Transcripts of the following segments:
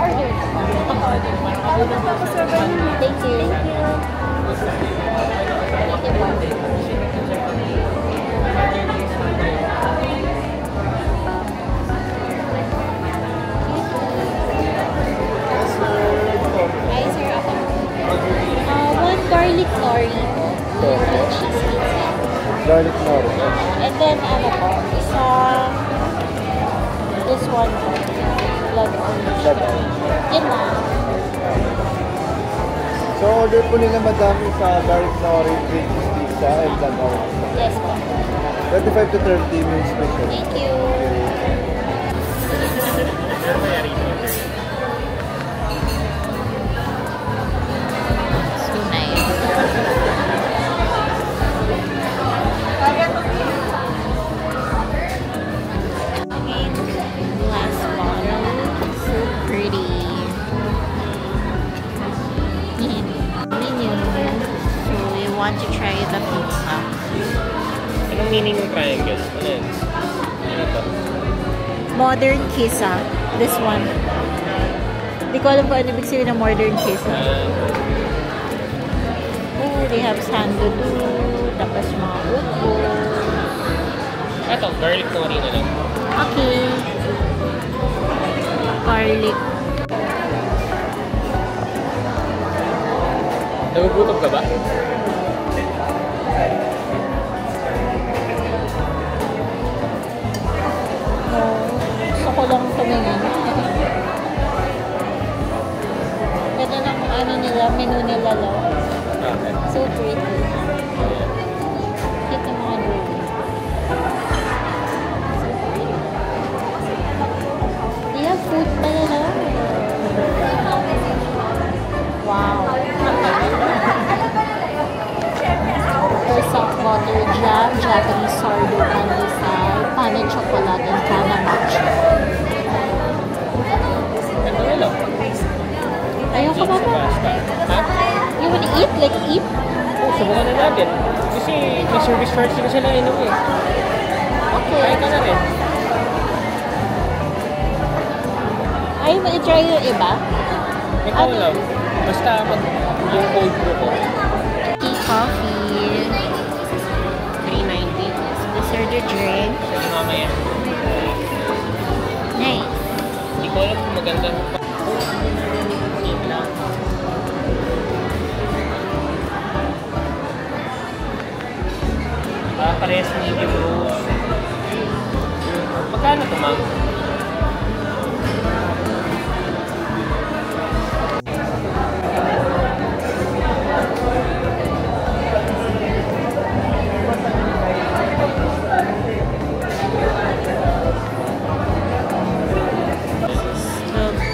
order. Thank you. Hi, sir. Ako. One garlic nori. Cheese pizza. Garlic nori. And then, ano po, isang this one po. Blood orange. Yun na. So, order po nila madami sa garlic nori, cheese pizza, and blood orange. Yes po. 25 to 30 minutes special. Thank you. So nice. Okay, last bottle. So pretty. Menu. So we want to try the pizza. Anong meaning ng triangle? Ano yun? Ano ito? Modern kisa. This one. Hindi ko alam kung ano ibig sabihin ng modern kisa. Oh, they have sandalwood. Tapos mga upo. Ito, garlic nori na lang. Okay. Garlic. Nagugutom ka ba? Gusto ko lang tumingin. Ganda ng ano nila, menu nila lang. Okay. So pretty. Cute ng mga drawing. They have food pala na. Wow. Croissant butter jam, Japanese sourdough pandesal, pane chocolate, and canna matcha. Ito na lang. Ayoko ba ba? Ha? You wanna eat? Like eat? Oh, subukan na natin. Kasi may service charge din sila eh. Okay. Kaya ka na rin. Ayaw mo i-try yung iba? Ikaw lang. Basta yung cold brew ko. Tea coffee. 390. Dessert or drink. Sige mamaya. Nice. Hindi ko alam kung maganda. Eat lang. Parehas medium roast. Magkano ito, ma'am?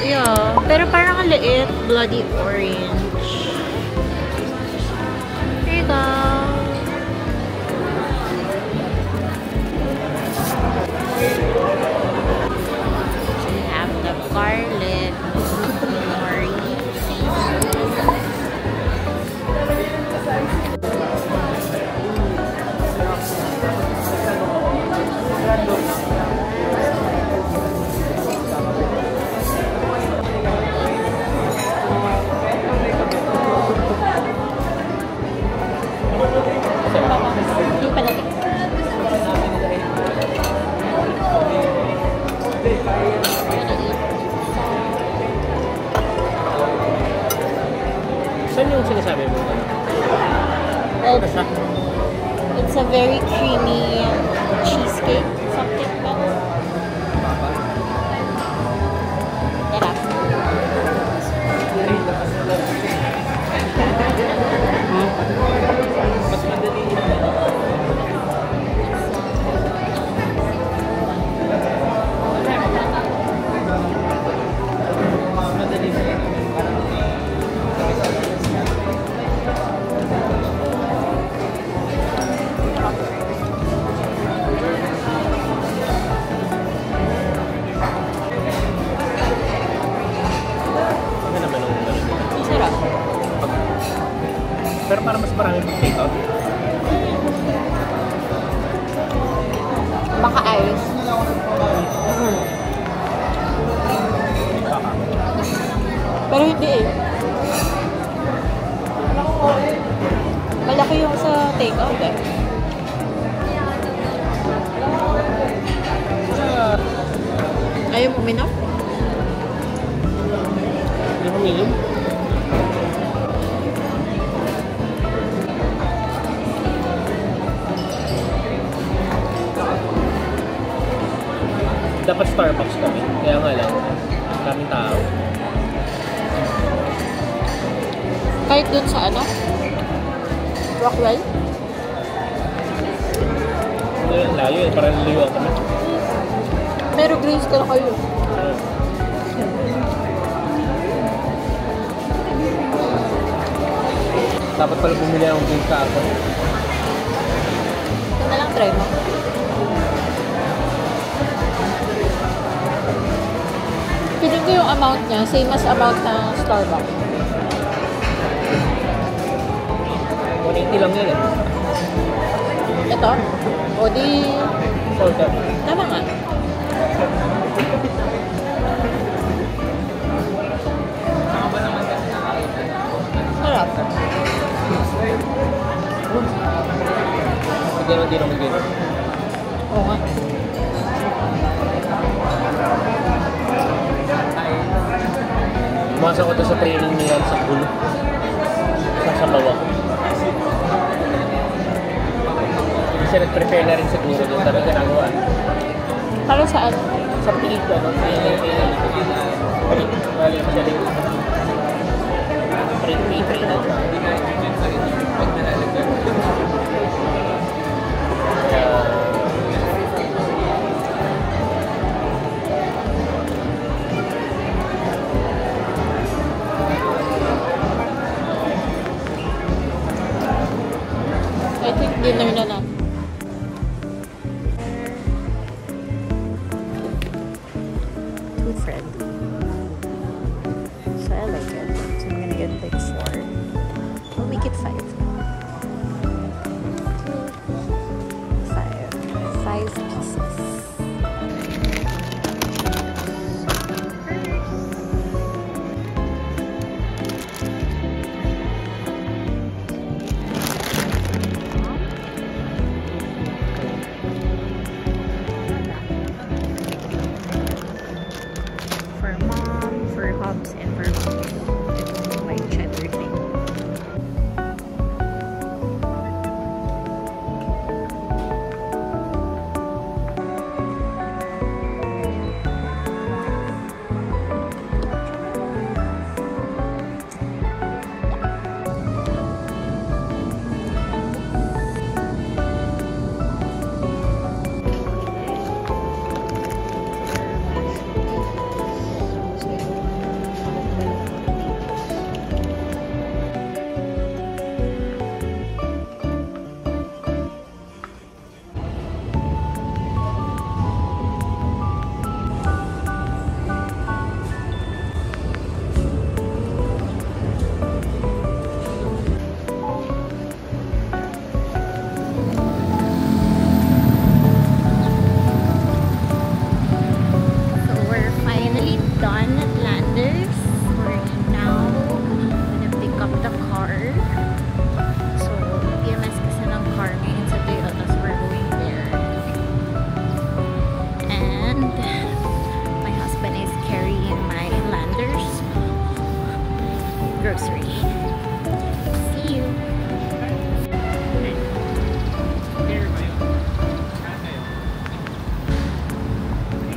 Yeah, pero parang ang liit. Bloody orange. Here you go. We have the garlic nori. Hindi pa natin. Saan yung sinasabi mo? Well, Ano siya? it's a very creamy cheesecake. Something like that. Mas madali yun. Mas madali yun. Pero hindi eh. Malaki yung sa take-out eh. Ayaw mo uminom? Hindi ko uminom. Dapat Starbucks kami. Kaya nga lang, daming tao. Kahit dun sa ano? Rockwell? Hindi yung layo eh. Parang liwa kami. Pero Grace ka na kayo. Dapat pala bumili akong drink ka ako. Ito na lang try mo. Feeling ko yung amount niya, same as amount ng Starbucks. 180 lang yan eh. Ito? O di... Soda. Tama nga. Sarap. Ganun din ako gano'n. Oo nga. Umasa ko to sa training nila sa gulo. Sa bawa. Hindi siya nag-prepare na rin siguro doon. Talaga ginagawa. Para saan? Sa pilit ko, no? Bali, siya rin. Print na siya. I think dinner na lang. Too friendly. So I like it. So I'm gonna get like 4. We'll make it 5. 5 pieces. For mom, for Hobbs, and for my cheddar thing. Done at Landers. We're now gonna pick up the car. So, PMS kasi ng car ngayon sa Toyota, so we're going there. And my husband is carrying my Landers grocery. See you.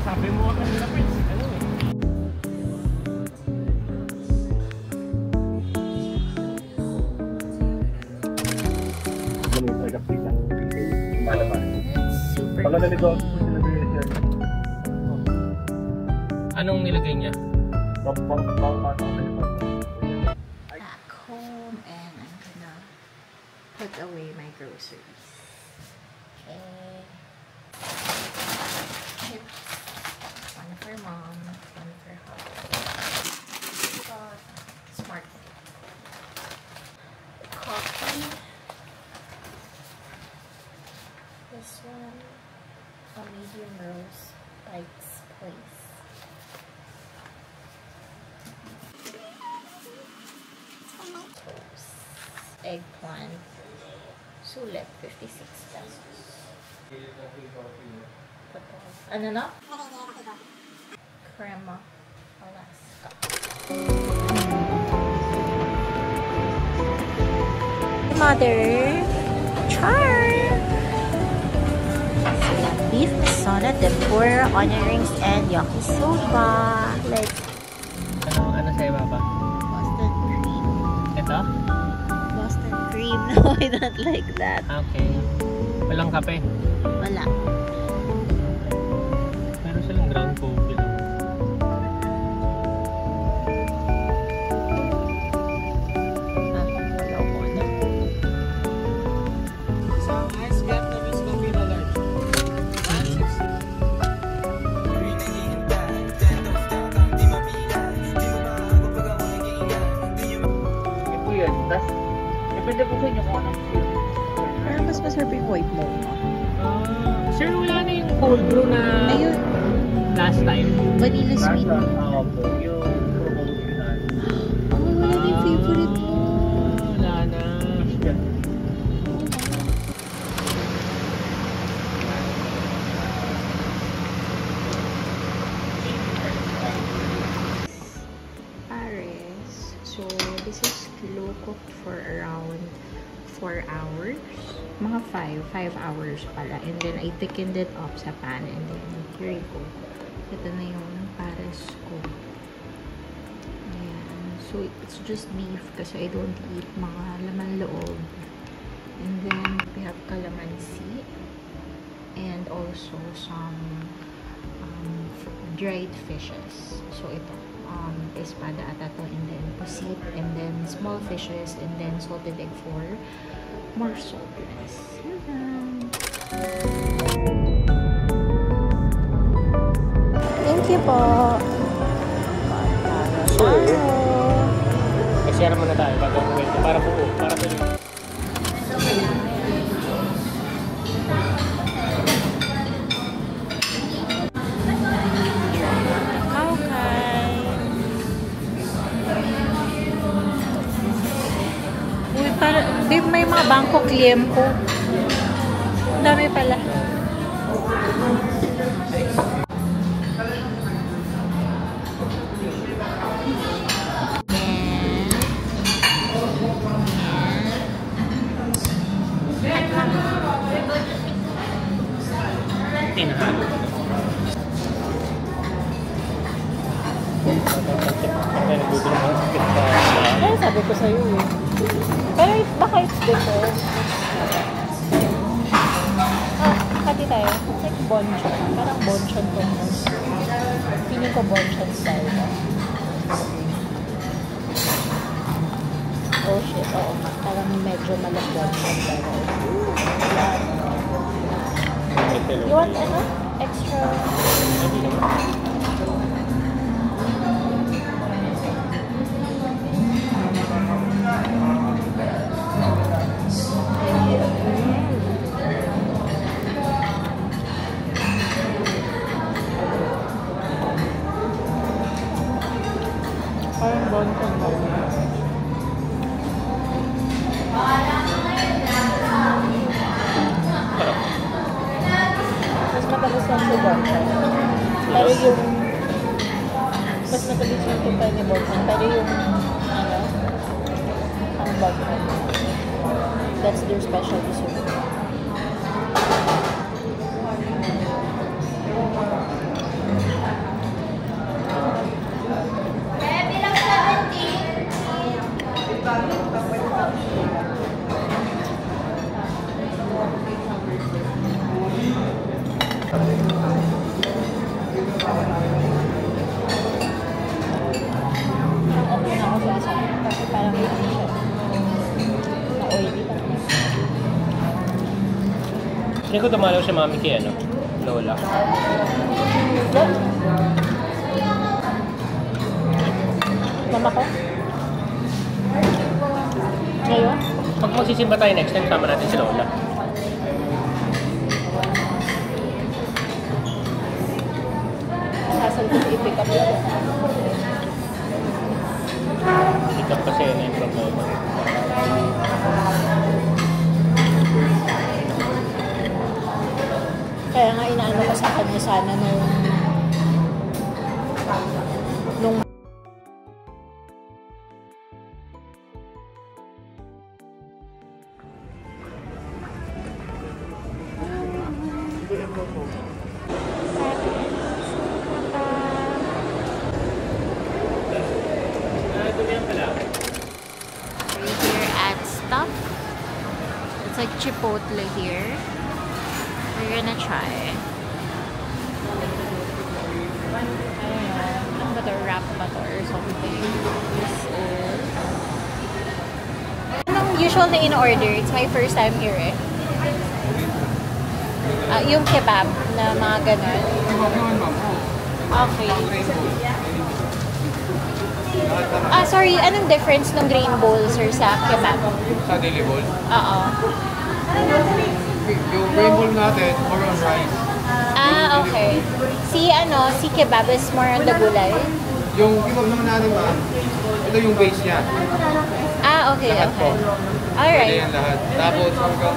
Sabi mo ako nila pwede. Anong nilagay niya? Back home and I'm gonna put away my groceries. Okay. Chips. One for mom, one for her. Smart. Coffee. This one, a medium roast, Pike's Place. eggplant. Sulit, 56 pesos. Ano na? Crema Alaska. Mother Char! Beef masala, tempura, onion rings, and yakisoba. Like, Ano sa ibaba? Boston cream. Ito? Boston cream. No, I don't like that. Okay. Walang kape. Wala. Meron silang ground coffee lang. Wala ko na. Isang ice Vietnamese coffee na large. Ito yun. Tapos, depende po sa inyo kung anong feel. Pero mas masarap yung white mocha. Sir, wala na yung cold brew na Ayun. last time. Vanilla sweet. Oo po, yung promotional. Oh, wala na yung favorite mo. Wala na. Pares. So, this is slow cooked for around 4 hours. Mga 5 hours pala. And then, I thickened it up sa pan. And then, here you go. Ito na yung pares ko. Ayan. So, it's just beef kasi I don't eat mga laman loob. And then, we have calamansi. And also, some dried fishes. So, ito. Espada ata to. And then, pusit. And then, small fishes. And then, salted egg for more saltiness. Thank you po. Kasi alam mo na tayo bago ang kwento. Para buo. Para tuloy. Uy, para, babe, may mga Bangkok liempo. Ang dami pala. Tinahalo. Kaya sabi ko sa'yo eh. Pero baka it's different. Hati tayo. It's like bonchon. Parang bonchon to mo. Feeling ko bonchon style. Oh shit, oo nga. Parang medyo malambot siya. You want ano? Extra? Parang bonchon ba? Mas matagas lang si bonchon. Pero yung mas matagas yung tumpay ni bonchon. Pero yung ano, ang bonchon. That's their specialty soup. Okay na ako sa isa. Kasi parang hindi siya na oily pa. Hindi ko tumalaw si mami kay ano? Lola. Mama ko? Ngayon? Pag magsisimba tayo next time, tama natin si Lola. Hassle ko i-pick up yun. Pick up kasi yun yung problema. Kaya nga inaano ko sa kanya sana nung here at Stuff. It's like Chipotle here. We're gonna try. I don't know. Ano ba ito? Wrap ba ito or something? This is... Anong usual na in-order? It's my first time here eh. Yung kebab na mga ganun. Okay. Sorry. Anong difference ng green bowl, sir, sa kebab? Sa daily bowl. Oo. Yung green bowl natin, more on rice. Okay. Si kebab is more on the gulay? Yung kebab naman natin ba, ito yung base niya. Okay, Lahat okay. po. Pwede Alright. yan lahat. Tapos hanggang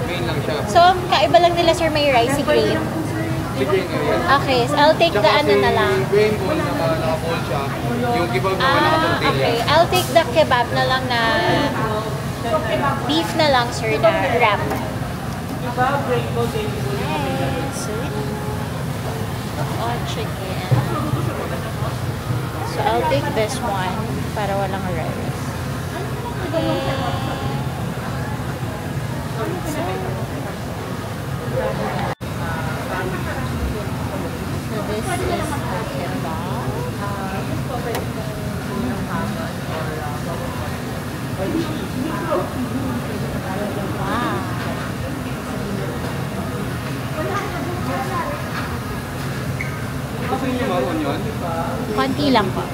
main lang siya. So, kaiba lang nila, sir, may rice, si grain. Si green area. Okay, so I'll take the ano na lang. si green bowl na naka-bowl siya, yung kebab naman naka-tortilla. Okay. I'll take the kebab na lang na beef na lang, sir, na wrap. Nice. Oh, chicken. So, I'll take this one para walang rice. So, this is the kebab. Wow. Gusto niyo maroon yun? Konti lang po.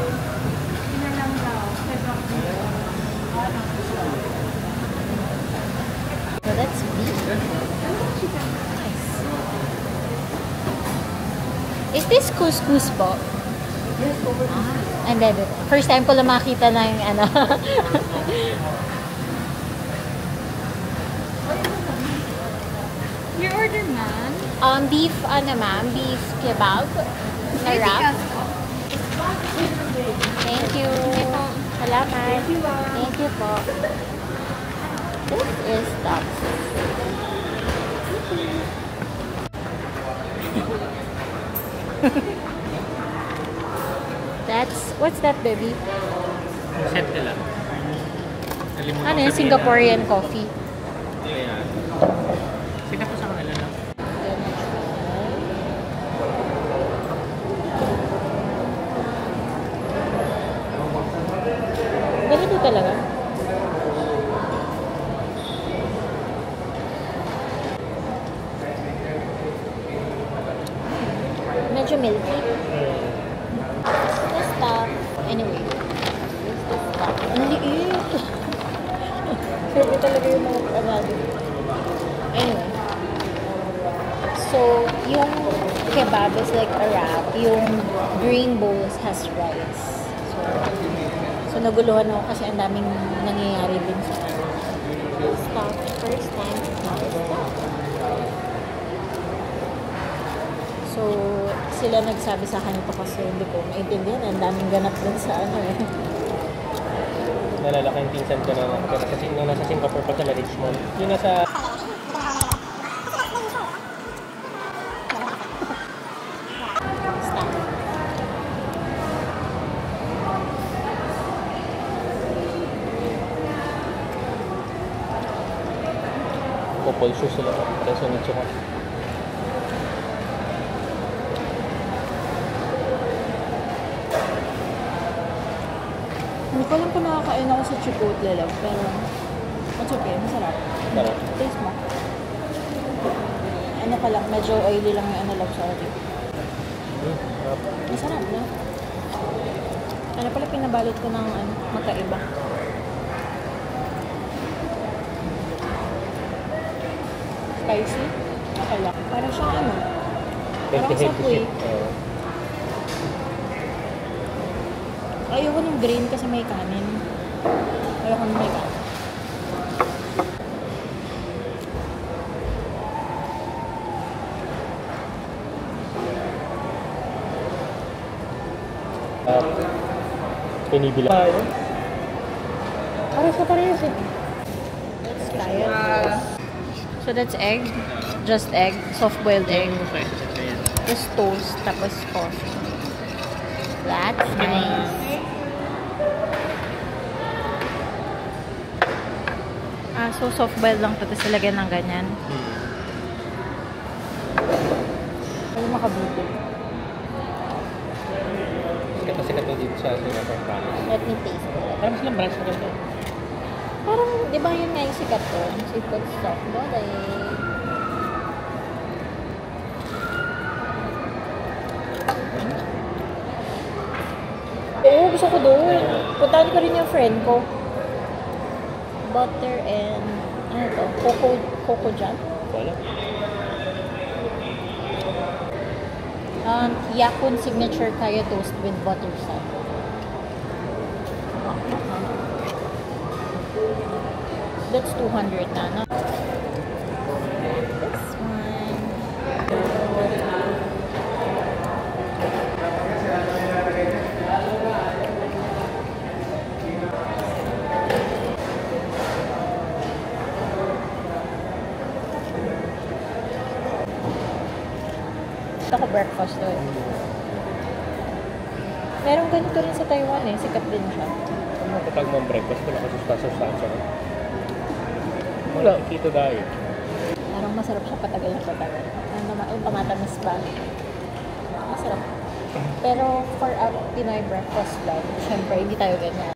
So that's beef. Nice. Is this couscous po? And then, first time ko lang makita ng ano. Your order, ma'am? Beef, ma'am? Beef kebab. Na wrap. Thank you. Salamat. Thank you po. This is that. What's that, baby? Set nila. Ano yung Singaporean coffee? Yeah. Sina po sa kanila lang. Ganito talaga. Medyo milky. This stuff. Anyway. This stuff. Ang liit. Sabi talaga yung mga ano. Anyway. So, yung kebab is like a wrap. Yung green bowls has rice. So naguluhan ako kasi ang daming nangyayari din sa stuff. First time stuff. So, sila nagsabi sa akin ito kasi hindi ko maintindihan. Ang daming ganap din sa ano eh. Nalala ko yung pinsan ko na kasi nung nasa Singapore pa sa Richmond. Yung nasa... Stuff. Couple shoes sila. Kaya sunod-sunod ko. Hindi ko alam kung nakakain ako sa Chipotle lang, pero it's okay, masarap. Sarap. Taste mo. Ano pa lang, medyo oily lang yung ano lang sa atin. Masarap na. Ano pala pinabalot ko ng ano, magkaiba. Spicy. Okay lang. Para siyang ano, parang sa kuy. Ayoko ng green kasi may kanin. Ayoko ng may kanin. Pinibila tayo. Parehas eh. Let's try it. So that's egg. Just egg. Soft-boiled egg. Just toast. Tapos coffee. That's nice. So soft-boiled lang to. Tapos ilagyan ng ganyan. Ay, makabuti. Sikat to dito sa Singapore province. Let me taste it. Parang silang branch na ganito. Parang, di ba yun nga yung sikat to? Seafood soft-boiled ay... Oo, gusto ko doon. Puntahan ko rin yung friend ko. Butter and, ano to? Coco jam? Wala. Yakun signature kaya toast with butter sauce. That's 200 na, no? This one. Ako breakfast to eh. Merong ganito rin sa Taiwan eh. Sikat din siya. Ano kapag mong breakfast, wala ka sustansya. Wala, keto diet. Parang masarap siya patagal na patagal. Yung pamatamis pa. Masarap. Pero for a Pinoy breakfast vlog, syempre hindi tayo ganyan.